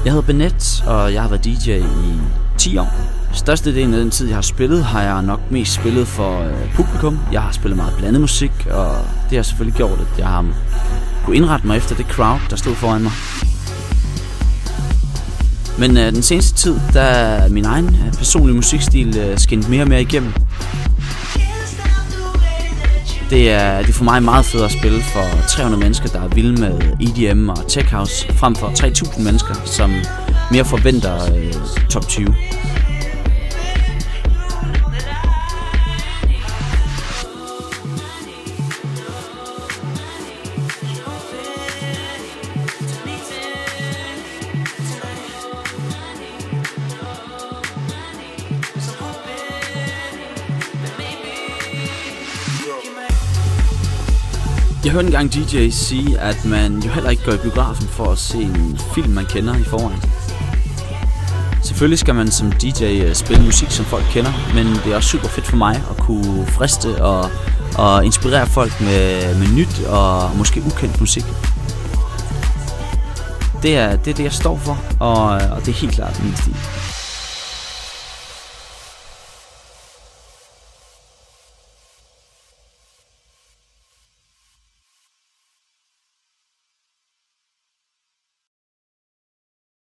Jeg hedder Benet, og jeg har været DJ i 10 år. Størstedelen af den tid, jeg har spillet, har jeg nok mest spillet for publikum. Jeg har spillet meget blandet musik, og det har selvfølgelig gjort, at jeg har kunne indrette mig efter det crowd, der stod foran mig. Men den seneste tid, der er min egen personlige musikstil skinnet mere og mere igennem. Det er for mig meget fedt at spille for 300 mennesker, der er vilde med EDM og Tech House, frem for 3000 mennesker, som mere forventer top 20. Jeg hørte engang DJ sige, at man jo heller ikke går i biografen for at se en film, man kender i forvejen. Selvfølgelig skal man som DJ spille musik, som folk kender, men det er også super fedt for mig at kunne friste og inspirere folk med nyt og måske ukendt musik. Det er det, jeg står for, og det er helt klart min stil.